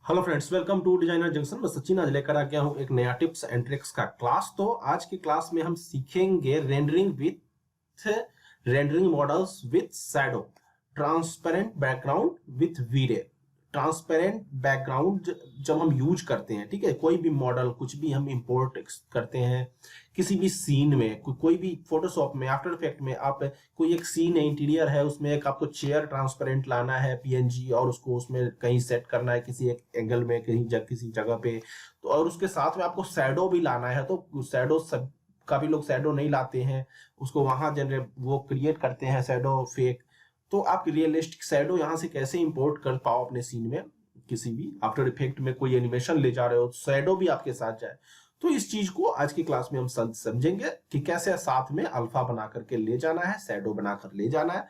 Hello friends, welcome to designer junction. मैं सचिन आज लेकर आ गया हूं एक नया टिप्स एंड ट्रिक्स का क्लास। तो आज की क्लास में हम सीखेंगे rendering models with shadow, transparent background with V-Ray. Transparent background जब हम यूज करते हैं, ठीक है, कोई भी मॉडल कुछ भी हम इंपोर्ट करते हैं किसी भी सीन में, कोई भी फोटोशॉप में, आफ्टर इफेक्ट में आप कोई एक सीन है, इंटीरियर है, उसमें एक आपको चेयर ट्रांसपेरेंट लाना है पीएनजी, और उसको उसमें कहीं सेट करना है किसी एक एंगल में, किसी जगह पे, तो और उसके साथ में आपको शैडो भी लाना है। तो शैडो सब काफी लोग शैडो नहीं लाते हैं, उसको वहां जनरेट वो क्रिएट करते हैं शैडो फेक। तो आप रियलिस्टिक शैडो यहाँ से कैसे इंपोर्ट कर पाओ अपने सीन में, किसी भी आफ्टर इफेक्ट में कोई एनिमेशन ले जा रहे हो, शैडो भी आपके साथ जाए। तो इस चीज को आज की क्लास में हम समझेंगे कि कैसे साथ में अल्फा बना करके ले जाना है, शैडो बनाकर ले जाना है।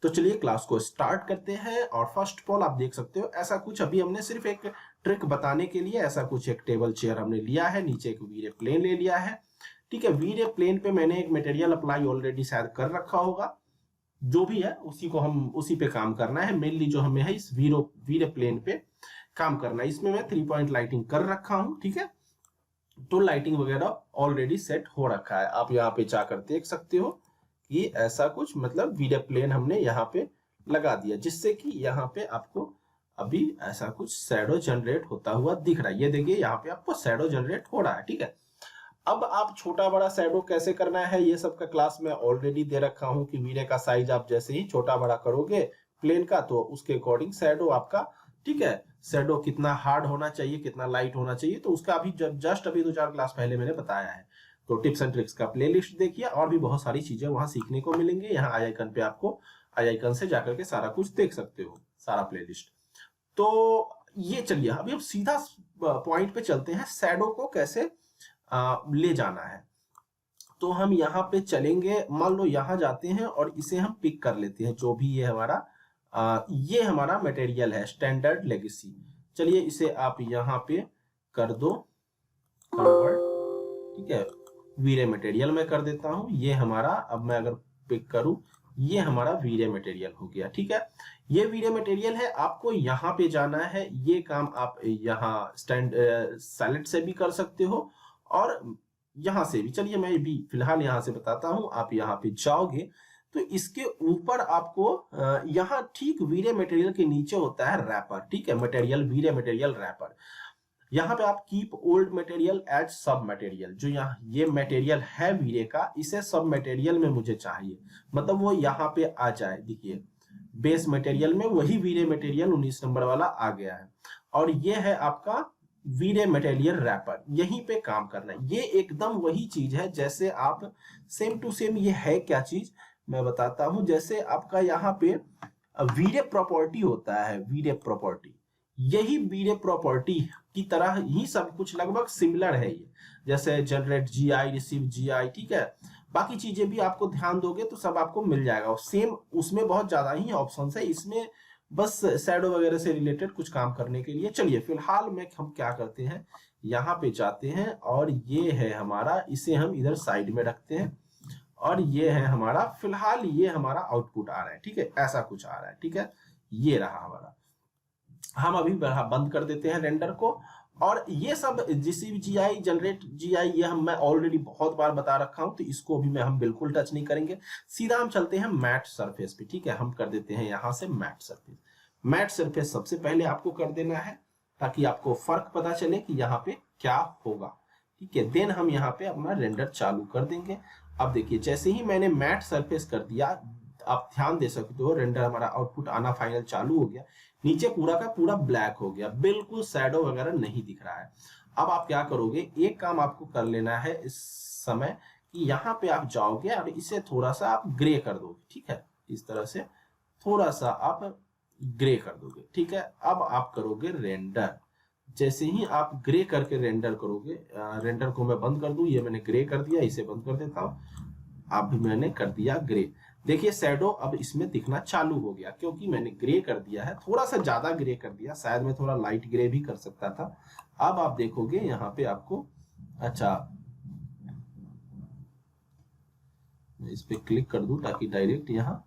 तो चलिए क्लास को स्टार्ट करते हैं। और फर्स्ट ऑफ ऑल आप देख सकते हो ऐसा कुछ अभी हमने सिर्फ एक ट्रिक बताने के लिए ऐसा कुछ एक टेबल चेयर हमने लिया है, नीचे एक वीरे प्लेन ले लिया है, ठीक है। वीरे प्लेन पे मैंने एक मटेरियल अप्लाई ऑलरेडी शायद कर रखा होगा, जो भी है उसी को हम उसी पे काम करना है। मेनली जो हमें है इस वीरे प्लेन पे काम करना है। इसमें मैं 3 पॉइंट लाइटिंग कर रखा हूं, ठीक है। तो लाइटिंग वगैरह ऑलरेडी सेट हो रखा है, आप यहाँ पे जाकर देख सकते हो कि ऐसा कुछ मतलब वीडियो प्लेन हमने यहाँ पे लगा दिया, जिससे कि यहाँ पे आपको अभी ऐसा कुछ शैडो जनरेट होता हुआ दिख रहा है। ये देखिए यहाँ पे आपको शैडो जनरेट हो रहा है, ठीक है। अब आप छोटा बड़ा शैडो कैसे करना है ये सब का क्लास में ऑलरेडी दे रखा हूं कि वीडियो का साइज आप जैसे ही छोटा बड़ा करोगे प्लेन का, तो उसके अकॉर्डिंग शैडो आपका, ठीक है, शैडो कितना हार्ड होना चाहिए, कितना लाइट होना चाहिए, तो उसका अभी जस्ट अभी 2-4 क्लास पहले मैंने बताया है। तो टिप्स एंड ट्रिक्स का प्लेलिस्ट देखिए, और भी बहुत सारी चीजें वहां सीखने को मिलेंगे। यहाँ आई आइकन पे आपको आई आइकन से जाकर के सारा कुछ देख सकते हो, सारा प्लेलिस्ट। तो ये चलिए अभी हम सीधा पॉइंट पे चलते हैं, शैडो को कैसे ले जाना है। तो हम यहाँ पे चलेंगे, मान लो यहाँ जाते हैं और इसे हम पिक कर लेते हैं, जो भी ये हमारा ये हमारा मटेरियल है स्टैंडर्ड लेगेसी। चलिए इसे आप यहाँ पे कर दो कन्वर्ट, ठीक है। वीरे मटेरियल में कर देता हूं, ये हमारा, अब मैं अगर पिक करूं, ये हमारा वीरे मटेरियल हो गया, ठीक है। ये वीरे मटेरियल है, आपको यहाँ पे जाना है। ये काम आप यहाँ सेलेक्ट से भी कर सकते हो और यहां से भी। चलिए मैं भी फिलहाल यहां से बताता हूं। आप यहाँ पे जाओगे तो इसके ऊपर आपको यहाँ ठीक वीरे मटेरियल के नीचे होता है रैपर, ठीक है, मटेरियल वीरे मटेरियल रैपर। यहाँ पे आप कीप ओल्ड मटेरियल एज सब मटेरियल, जो यहाँ ये मटेरियल है वीरे का, इसे सब मटेरियल में मुझे चाहिए, मतलब वो यहाँ पे आ जाए। देखिए बेस मटेरियल में वही वीरे मटेरियल 19 नंबर वाला आ गया है, और ये है आपका वीरे मटेरियल रैपर। यहीं पे काम करना है, ये एकदम वही चीज है जैसे आप सेम टू सेम। ये है क्या चीज मैं बताता हूं। जैसे आपका यहाँ पे वीरे प्रॉपर्टी होता है, वीरे प्रॉपर्टी, यही वीरे प्रॉपर्टी की तरह ही सब कुछ लगभग सिमिलर है ये। जैसे जनरेट जीआई, रिसीव जीआई, ठीक है। बाकी चीजें भी आपको ध्यान दोगे तो सब आपको मिल जाएगा, और सेम उसमें बहुत ज्यादा ही ऑप्शंस है, इसमें बस शैडो वगैरह से रिलेटेड कुछ काम करने के लिए। चलिए फिलहाल में हम क्या करते हैं, यहाँ पे जाते हैं और ये है हमारा, इसे हम इधर साइड में रखते हैं, और ये है हमारा, फिलहाल ये हमारा आउटपुट आ रहा है, ठीक है, ऐसा कुछ आ रहा है, ठीक है। ये रहा हमारा। हम अभी बंद कर देते हैं रेंडर को। और ये सब रिसीव जीआई, जनरेट जीआई, ये हम मैं ऑलरेडी बहुत बार बता रखा हूं, तो इसको भी हम बिल्कुल टच नहीं करेंगे। सीधा हम चलते हैं मैट सरफेस पे, ठीक है। हम कर देते हैं यहां से मैट सरफेस। मैट सरफेस सबसे पहले आपको कर देना है, ताकि आपको फर्क पता चले कि यहाँ पे क्या होगा, ठीक है। देन हम यहाँ पे अपना रेंडर चालू कर देंगे। अब देखिए जैसे ही मैंने मैट सरफेस कर दिया, आप ध्यान दे सकते हो, रेंडर हमारा आउटपुट आना फाइनल चालू हो गया। नीचे पूरा का पूरा ब्लैक हो गया, बिल्कुल शैडो वगैरह नहीं दिख रहा है। अब आप क्या करोगे, एक काम आपको कर लेना है इस समय, कि यहाँ पे आप जाओगे और इसे थोड़ा सा आप ग्रे कर दोगे, ठीक है। इस तरह से थोड़ा सा आप ग्रे कर दोगे, ठीक है। अब आप करोगे रेंडर। जैसे ही आप ग्रे करके रेंडर करोगे, रेंडर को मैं बंद कर दूं, ये मैंने ग्रे कर दिया, इसे बंद कर देता हूं। अब मैंने कर दिया ग्रे। देखिए शैडो अब इसमें दिखना चालू हो गया, क्योंकि मैंने ग्रे कर दिया है, थोड़ा सा ज्यादा ग्रे कर दिया, शायद मैं थोड़ा लाइट ग्रे भी कर सकता था। अब आप देखोगे यहाँ पे आपको, अच्छा मैं इस पे क्लिक कर दूं ताकि डायरेक्ट यहाँ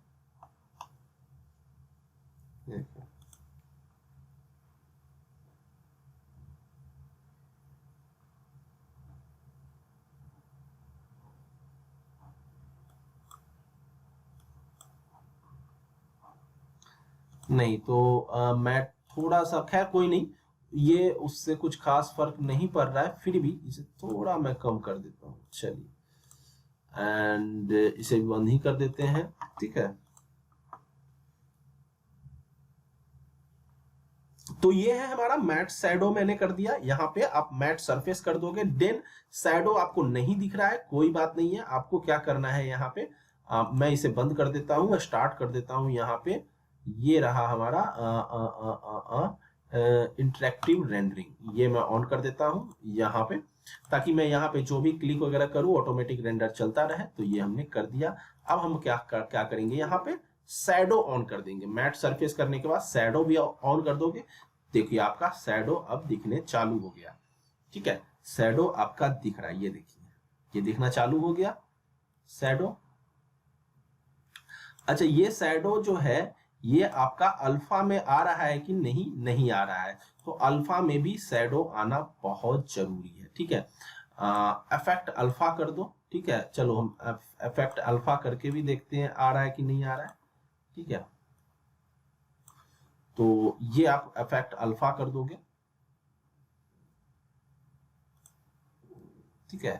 नहीं तो मैं थोड़ा सा, खैर कोई नहीं, ये उससे कुछ खास फर्क नहीं पड़ रहा है, फिर भी इसे थोड़ा मैं कम कर देता हूँ। चलिए, एंड इसे भी बंद ही कर देते हैं, ठीक है। तो ये है हमारा मैट शैडो, मैंने कर दिया। यहाँ पे आप मैट सरफेस कर दोगे, देन शैडो आपको नहीं दिख रहा है, कोई बात नहीं है। आपको क्या करना है यहाँ पे, मैं इसे बंद कर देता हूँ, स्टार्ट कर देता हूँ। यहाँ पे ये रहा हमारा इंटरेक्टिव रेंडरिंग, ये मैं ऑन कर देता हूँ यहाँ पे, ताकि मैं यहाँ पे जो भी क्लिक वगैरह करूँ ऑटोमेटिक रेंडर चलता रहे। तो ये हमने कर दिया। अब हम क्या करेंगे, यहाँ पे शैडो ऑन कर देंगे। मैट सरफेस करने के बाद शैडो भी ऑन कर दोगे। देखिए आपका शैडो अब दिखने चालू हो गया, ठीक है। शैडो आपका दिख रहा है, ये देखिए, ये दिखना चालू हो गया शैडो। अच्छा, ये शैडो जो है ये आपका अल्फा में आ रहा है कि नहीं, नहीं आ रहा है। तो अल्फा में भी शैडो आना बहुत जरूरी है, ठीक है। इफेक्ट अल्फा कर दो, ठीक है। चलो हम इफेक्ट अल्फा करके भी देखते हैं आ रहा है कि नहीं आ रहा है, ठीक है। तो ये आप इफेक्ट अल्फा कर दोगे, ठीक है।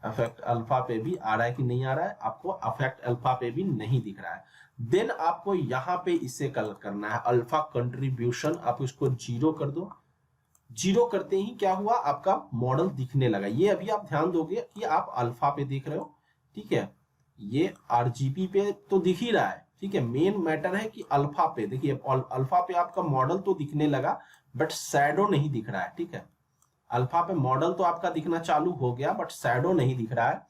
इफेक्ट अल्फा पे भी आ रहा है कि नहीं आ रहा है, आपको इफेक्ट अल्फा पे भी नहीं दिख रहा है। देन आपको यहाँ पे इसे कलर करना है, अल्फा कंट्रीब्यूशन, आप इसको 0 कर दो। 0 करते ही क्या हुआ, आपका मॉडल दिखने लगा। ये अभी आप ध्यान दोगे कि आप अल्फा पे देख रहे हो, ठीक है। ये आरजीबी पे तो दिख ही रहा है, ठीक है। मेन मैटर है कि अल्फा पे देखिए, अल्फा पे आपका मॉडल तो दिखने लगा, बट शैडो नहीं दिख रहा है, ठीक है। अल्फा पे मॉडल तो आपका दिखना चालू हो गया, बट शैडो नहीं दिख रहा है।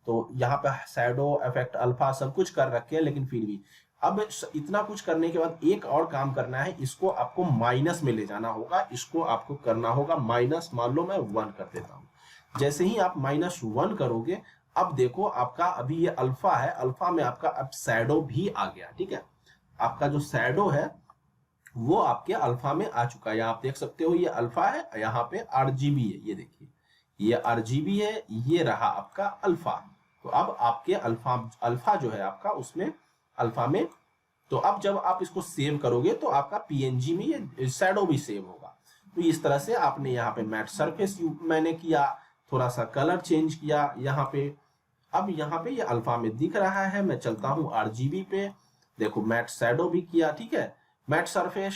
तो यहाँ पे शैडो इफेक्ट अल्फा सब कुछ कर रखे हैं, लेकिन फिर भी अब इतना कुछ करने के बाद एक और काम करना है, इसको आपको माइनस में ले जाना होगा। इसको आपको करना होगा माइनस, मान लो मैं 1 कर देता हूं। जैसे ही आप -1 करोगे, अब देखो आपका अभी ये अल्फा है, अल्फा में आपका अब शैडो भी आ गया, ठीक है। आपका जो शैडो है वो आपके अल्फा में आ चुका है। आप देख सकते हो ये अल्फा है, यहाँ पे आरजीबी है, ये देखिए ये आरजीबी है, ये रहा आपका अल्फा। तो अब आपके अल्फा जो है आपका, उसमें अल्फा में, तो अब जब आप इसको सेव करोगे तो आपका पीएनजी में ये शैडो भी सेव होगा। तो इस तरह से आपने यहाँ पे मैट सरफेस मैंने किया, थोड़ा सा कलर चेंज किया यहाँ पे। अब यहाँ पे ये अल्फा में दिख रहा है। मैं चलता हूँ आरजीबी पे, देखो मैट शैडो भी किया, ठीक है। Matte surface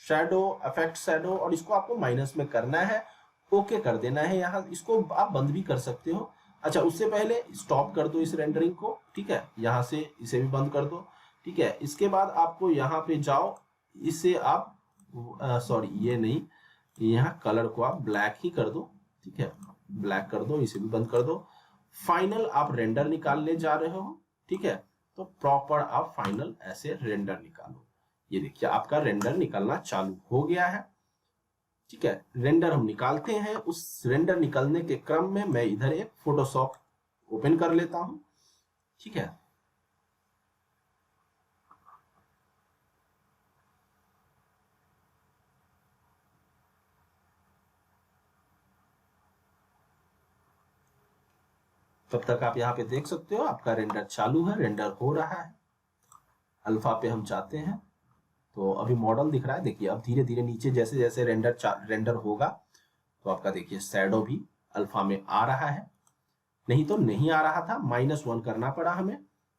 shadow effect shadow, और इसको आपको माइनस में करना है, ओके कर देना है। यहाँ इसको आप बंद भी कर सकते हो। अच्छा, उससे पहले स्टॉप कर दो इस रेंडरिंग को, ठीक है। यहाँ से इसे भी बंद कर दो, ठीक है। इसके बाद आपको यहाँ पे जाओ, इसे आप सॉरी ये नहीं, यहाँ कलर को आप ब्लैक ही कर दो, ठीक है। ब्लैक कर दो, इसे भी बंद कर दो। फाइनल आप रेंडर निकालने जा रहे हो, ठीक है। तो प्रॉपर आप फाइनल ऐसे रेंडर निकालो। ये देखिए आपका रेंडर निकलना चालू हो गया है, ठीक है। रेंडर हम निकालते हैं। उस रेंडर निकलने के क्रम में मैं इधर एक फोटोशॉप ओपन कर लेता हूं, ठीक है। तब तक आप यहाँ पे देख सकते हो आपका रेंडर चालू है, रेंडर हो रहा है। अल्फा पे हम जाते हैं तो अभी मॉडल दिख रहा है, देखिए अब धीरे धीरे नीचे जैसे जैसे रेंडर होगा तो आपका देखिए शैडो भी अल्फा में आ रहा है। नहीं तो नहीं आ रहा था, -1 करना पड़ा हमें,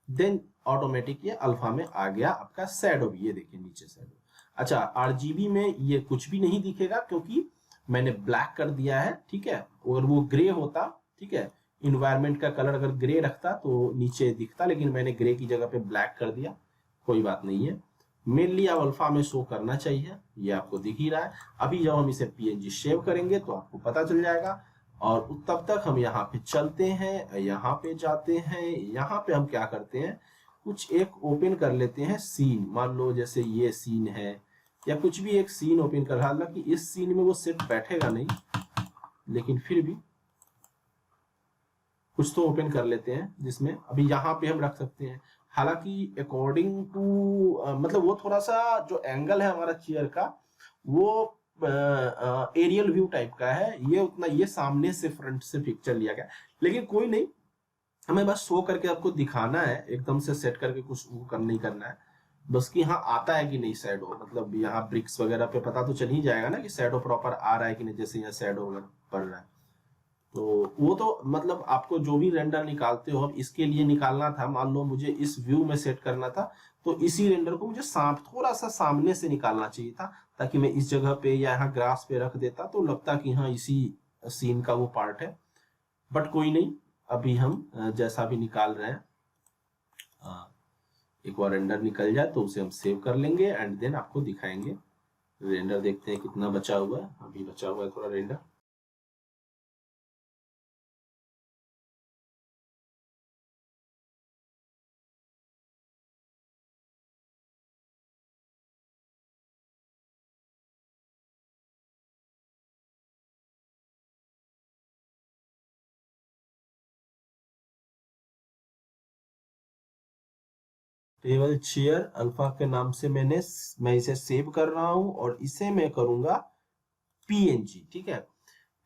देन ऑटोमेटिक ये अल्फा में आ गया आपका शैडो भी। ये देखिए नीचे शैडो। अच्छा, आरजीबी में ये कुछ भी नहीं दिखेगा क्योंकि मैंने ब्लैक कर दिया है, ठीक है। और वो ग्रे होता, ठीक है, इन्वायरमेंट का कलर अगर ग्रे रखता तो नीचे दिखता, लेकिन मैंने ग्रे की जगह पे ब्लैक कर दिया, कोई बात नहीं है। मेनली आप अल्फा में शो करना चाहिए, ये आपको दिख ही रहा है। अभी जब हम इसे पीएनजी सेव करेंगे तो आपको पता चल जाएगा। और तब तक हम यहाँ पे चलते हैं, यहाँ पे जाते हैं। यहाँ पे हम क्या करते हैं, कुछ एक ओपन कर लेते हैं सीन। मान लो जैसे ये सीन है, या कुछ भी एक सीन ओपन कर, हालांकि इस सीन में वो सेट बैठेगा नहीं, लेकिन फिर भी कुछ तो ओपन कर लेते हैं जिसमें अभी यहाँ पे हम रख सकते हैं। हालांकि अकॉर्डिंग टू मतलब वो थोड़ा सा जो एंगल है हमारा चेयर का, वो एरियल व्यू टाइप का है, ये उतना, ये सामने से फ्रंट से पिक्चर लिया गया, लेकिन कोई नहीं, हमें बस शो करके आपको दिखाना है, एकदम से सेट करके कुछ वो नहीं करना है। बस कि हाँ आता है कि नहीं शैडो, मतलब यहाँ ब्रिक्स वगैरह पे पता तो चल ही जाएगा ना कि शैडो प्रॉपर आ रहा है कि नहीं, जैसे यहाँ शैडो वगैरह पड़ रहा है। तो वो तो मतलब आपको जो भी रेंडर निकालते हो, अब इसके लिए निकालना था, मान लो मुझे इस व्यू में सेट करना था, तो इसी रेंडर को मुझे थोड़ा सा सामने से निकालना चाहिए था, ताकि मैं इस जगह पे या यहाँ ग्रास पे रख देता तो लगता कि हाँ इसी सीन का वो पार्ट है। बट कोई नहीं, अभी हम जैसा भी निकाल रहे हैं, एक बार रेंडर निकल जाए तो उसे हम सेव कर लेंगे एंड देन आपको दिखाएंगे। रेंडर देखते हैं कितना बचा हुआ है, अभी बचा हुआ है थोड़ा रेंडर। टेबल चेयर अल्फा के नाम से मैं इसे सेव कर रहा हूं और इसे मैं करूंगा पीएनजी, ठीक है।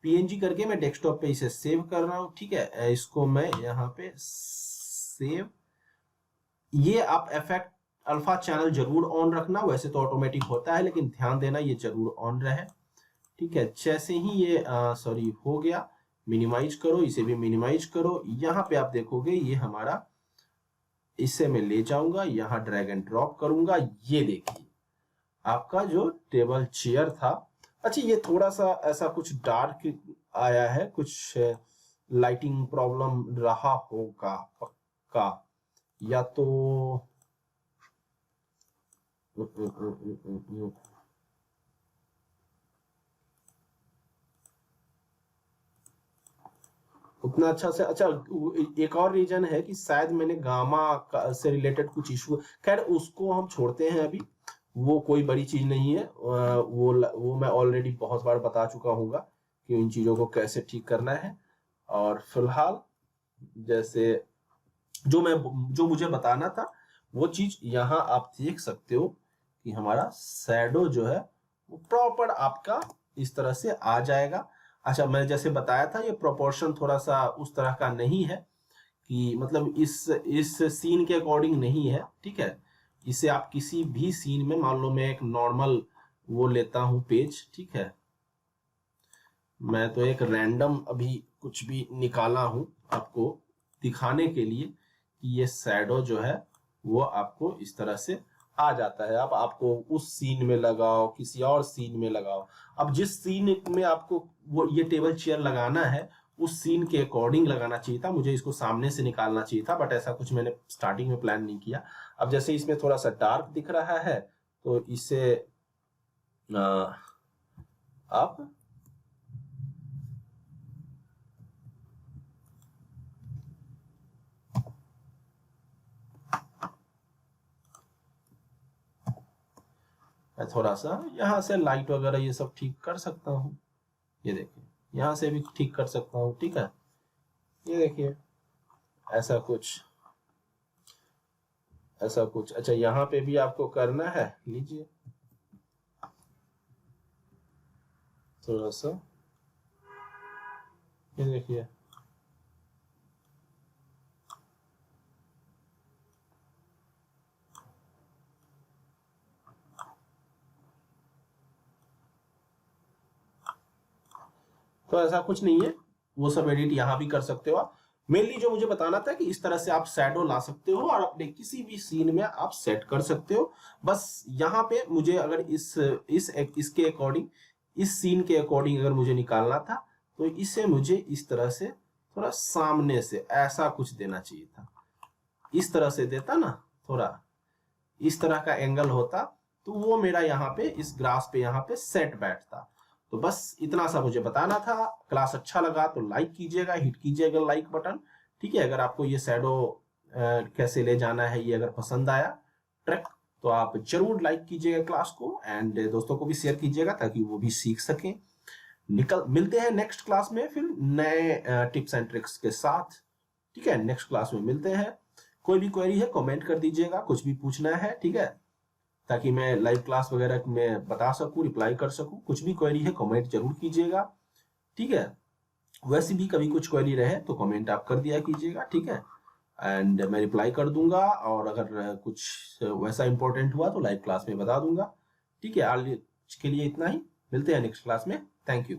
पीएनजी करके मैं डेस्कटॉप पे इसे सेव कर रहा हूं, ठीक है। इसको मैं यहाँ पे सेव, ये आप इफेक्ट अल्फा चैनल जरूर ऑन रखना, वैसे तो ऑटोमेटिक होता है लेकिन ध्यान देना ये जरूर ऑन रहे, ठीक है। जैसे ही ये सॉरी हो गया, मिनिमाइज करो, इसे भी मिनिमाइज करो। यहाँ पे आप देखोगे ये हमारा, इसे मैं ले जाऊंगा यहाँ, ड्रैग एंड ड्रॉप करूंगा, ये देखिए आपका जो टेबल चेयर था। अच्छा ये थोड़ा सा ऐसा कुछ डार्क आया है, कुछ लाइटिंग प्रॉब्लम रहा होगा पक्का, या तो उतना अच्छा से, अच्छा एक और रीजन है कि शायद मैंने गामा से रिलेटेड कुछ इशू, खैर उसको हम छोड़ते हैं अभी, वो कोई बड़ी चीज नहीं है। वो मैं ऑलरेडी बहुत बार बता चुका हूँ कि इन चीजों को कैसे ठीक करना है। और फिलहाल जैसे जो मुझे बताना था वो चीज यहाँ आप देख सकते हो कि हमारा शैडो जो है वो प्रॉपर आपका इस तरह से आ जाएगा। अच्छा मैं जैसे बताया था ये प्रोपोर्शन थोड़ा सा उस तरह का नहीं है कि मतलब इस सीन के अकॉर्डिंग नहीं है, ठीक है। इसे आप किसी भी सीन में, मान लो मैं एक नॉर्मल वो लेता हूं पेज, ठीक है, मैं तो एक रैंडम अभी कुछ भी निकाला हूं आपको दिखाने के लिए कि ये शैडो जो है वो आपको इस तरह से आ जाता है। अब आपको उस सीन में लगाओ, किसी और सीन में लगाओ, अब जिस सीन में आपको वो ये टेबल चेयर लगाना है उस सीन के अकॉर्डिंग लगाना चाहिए था। मुझे इसको सामने से निकालना चाहिए था, बट ऐसा कुछ मैंने स्टार्टिंग में प्लान नहीं किया। अब जैसे इसमें थोड़ा सा डार्क दिख रहा है तो इसे आप मैं थोड़ा सा यहाँ से लाइट वगैरह ये सब ठीक कर सकता हूँ, ये देखिए यहाँ से भी ठीक कर सकता हूँ, ठीक है। ये देखिए ऐसा कुछ, ऐसा कुछ। अच्छा यहाँ पे भी आपको करना है, लीजिए थोड़ा सा, ये देखिए तो ऐसा कुछ नहीं है, वो सब एडिट यहाँ भी कर सकते हो आप। मेनली जो मुझे बताना था कि इस तरह से आप शैडो ला सकते हो और अपने किसी भी सीन में आप सेट कर सकते हो। बस यहाँ पे मुझे अगर इसके अकॉर्डिंग, इस सीन के अकॉर्डिंग अगर मुझे निकालना था तो इसे मुझे इस तरह से थोड़ा सामने से ऐसा कुछ देना चाहिए था। इस तरह से देता ना, थोड़ा इस तरह का एंगल होता तो वो मेरा यहाँ पे इस ग्रास पे यहाँ पे सेट बैठता। तो बस इतना सा मुझे बताना था। क्लास अच्छा लगा तो लाइक कीजिएगा, हिट कीजिएगा लाइक बटन, ठीक है। अगर आपको ये शैडो कैसे ले जाना है ये अगर पसंद आया ट्रिक तो आप जरूर लाइक कीजिएगा क्लास को, एंड दोस्तों को भी शेयर कीजिएगा ताकि वो भी सीख सकें। मिलते हैं नेक्स्ट क्लास में फिर नए टिप्स एंड ट्रिक्स के साथ, ठीक है। नेक्स्ट क्लास में मिलते हैं। कोई भी क्वेरी है कमेंट कर दीजिएगा, कुछ भी पूछना है, ठीक है, ताकि मैं लाइव क्लास वगैरह में बता सकूं, रिप्लाई कर सकूं। कुछ भी क्वेरी है कमेंट जरूर कीजिएगा, ठीक है। वैसे भी कभी कुछ क्वेरी रहे तो कमेंट आप कर दिया कीजिएगा, ठीक है। एंड मैं रिप्लाई कर दूंगा, और अगर कुछ वैसा इंपॉर्टेंट हुआ तो लाइव क्लास में बता दूंगा। ठीक है, आज के लिए इतना ही, मिलते हैं नेक्स्ट क्लास में। Thank you.